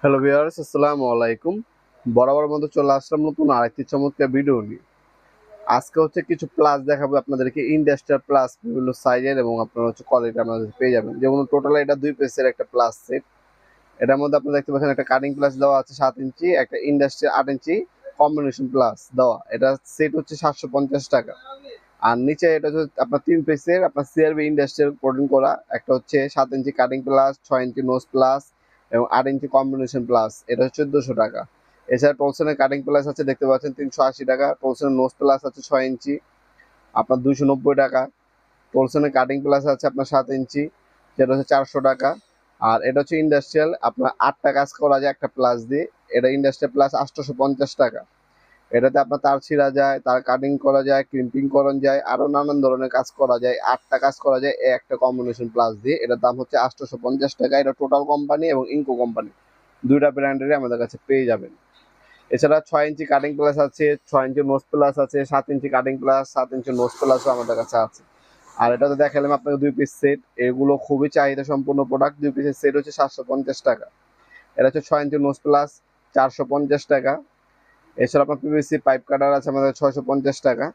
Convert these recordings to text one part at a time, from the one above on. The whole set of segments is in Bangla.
হ্যালো ভিউয়ার্স, আসসালামু আলাইকুম। বরাবর মতো চলে আসলাম নতুন আরেকটি চমৎকার ভিডিও নিয়ে। আজকে কিছু প্লাস দেখাবো আপনাদেরকে, ইন্ডাস্ট্রিয়াল প্লাস বিভিন্ন সাইজের এবং আপনারা কোয়ালিটি আপনাদের পেয়ে যাবেন। যেমন টোটাল এটা 2 পিসের একটা প্লাস সেট। এটার মধ্যে আপনারা দেখতে পাচ্ছেন একটা কাটিং প্লাস দেওয়া আছে 7 ইঞ্চি, একটা ইন্ডাস্ট্রিয়াল 8 ইঞ্চি কম্বিনেশন প্লাস দেওয়া। এটা সেট হচ্ছে 750 টাকা। আর নিচে এটা আপনার 3 পিসের আপনার সিআরবি ইন্ডাস্ট্রিয়াল কোডিং করা, একটা হচ্ছে 7 ইঞ্চি কাটিং প্লাস, 6 ইঞ্চি নোজ প্লাস এবং 8 ইঞ্চি কম্বিনেশন প্লাস। এটা হচ্ছে 1400 টাকা। এছাড়া টলসনের কাটিং প্লাস আছে, দেখতে পাচ্ছেন 380 টাকা। টলসনের নোজ প্লাস আছে 6 ইঞ্চি, আপনার 290 টাকা। টলসনের কাটিং প্লাস আছে আপনার 7 ইঞ্চি, যেটা হচ্ছে 400 টাকা। আর এটা হচ্ছে ইন্ডাস্ট্রিয়াল, আপনার 8টা কাজ করা যায় একটা প্লাস দিয়ে। এটা ইন্ডাস্ট্রিয়াল প্লাস 850 টাকা। এটাতে আপনার তার ছিঁড়া যায়, তার কাটিং করা যায়, ক্রিম্পিং করানো যায়, আরো নানান ধরনের কাজ করা যায়। 8টা কাজ করা যায় এই একটা কম্বিনেশন প্লাস দিয়ে। এটার দাম হচ্ছে 850 টাকা। এটা টোটাল কোম্পানি এবং ইনকো কোম্পানি দুইটা ব্র্যান্ডেরই আমাদের কাছে পেয়ে যাবেন। এছাড়া 6 ইঞ্চি কাটিং প্লাস আছে, 6 ইঞ্চি নোজ প্লাস আছে, 7 ইঞ্চি কাটিং প্লাস, 7 ইঞ্চি নোজ প্লাসও আমাদের কাছে আছে। আর এটা তো দেখালাম আপনাকে 2 পিস সেট। এগুলো খুবই চাহিদা সম্পূর্ণ প্রোডাক্ট। 2 পিসের সেট হচ্ছে 750 টাকা। এটা হচ্ছে 6 ইঞ্চি নোজ প্লাস, 450 টাকা। এছাড়া আপনার পিভিসি পাইপ কাটার আছে আমাদের 650 টাকা।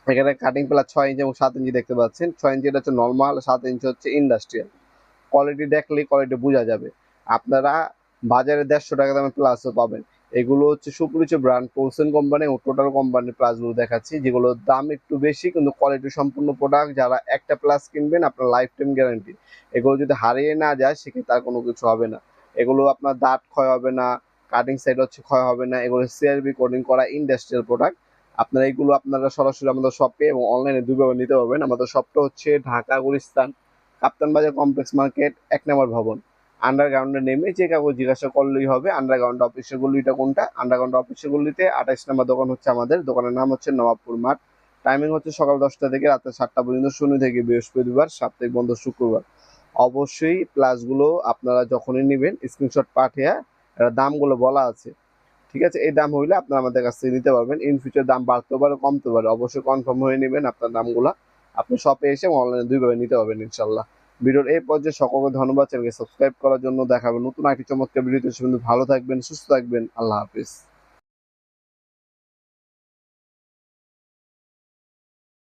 এখানে কাটিং প্লাস 6 ইঞ্চি এবং 7 ইঞ্চি দেখতে পাচ্ছেন। 6 ইঞ্চি এটা হচ্ছে নর্মাল, 7 ইঞ্চি হচ্ছে ইন্ডাস্ট্রিয়াল। কোয়ালিটি দেখলেই কোয়ালিটি বোঝা যাবে। আপনারা বাজারে 150 টাকা দামে প্লাসও পাবেন। এগুলো হচ্ছে সুপরিচিত ব্র্যান্ড, পোলসেন কোম্পানি এবং টোটাল কোম্পানির প্লাসগুলো দেখাচ্ছি, যেগুলোর দাম একটু বেশি কিন্তু কোয়ালিটি সম্পূর্ণ প্রোডাক্ট। যারা একটা প্লাস কিনবেন আপনার লাইফ টাইম গ্যারান্টি। এগুলো যদি হারিয়ে না যায় সেক্ষেত্রে তার কোনো কিছু হবে না। এগুলো আপনার দাঁত ক্ষয় হবে না, কাটিং সাইড ক্ষয় হবে না। এগুলো সিআরবি কোডিং করা ইন্ডাস্ট্রিয়াল প্রোডাক্ট। আপনারা এগুলো আপনারা সরাসরি আমাদের শপে এবং অনলাইনে দুইভাবে নিতে পারবেন। আমাদের শপটা হচ্ছে ঢাকা গুলিস্তান কাপ্তান বাজার কমপ্লেক্স মার্কেট 1 নম্বর ভবন। আন্ডারগ্রাউন্ডে নেমে যে কাউকে জিজ্ঞাসা করলেই হবে আন্ডারগ্রাউন্ড অফিসের গলিটা কোনটা। আন্ডারগ্রাউন্ড অফিসের গলিতে 28 নম্বর দোকান হচ্ছে আমাদের। দোকানের নাম হচ্ছে নবাবপুর মাঠ। টাইমিং হচ্ছে সকাল 10টা থেকে রাতে 7টা পর্যন্ত, শনি থেকে বৃহস্পতিবার, সাপ্তাহিক বন্ধ শুক্রবার। অবশ্যই প্লাসগুলো আপনারা যখনই নেবেন স্ক্রিনশট পাঠিয়ে দামগুলো বলা আছে, ঠিক আছে? এই দাম হইলে আপনারা আমাদের কাছ থেকে নিতে পারবেন। ইন ফিউচার দাম বাড়তেও পারে, কমতে পারে। অবশ্যই কনফার্ম হয়ে নেবেন আপনার দামগুলা। আপনি শপে এসে অনলাইনে দুইভাবে নিতে পারবেন ইনশাল্লাহ। ভিডিওর এই পর্যায়ে সকলকে ধন্যবাদ। চ্যানেলকে সাবস্ক্রাইব করার জন্য। দেখা হবে নতুন একটি চমৎকার ভিডিওতে। সে কিন্তু ভালো থাকবেন, সুস্থ থাকবেন। আল্লাহ হাফিজ।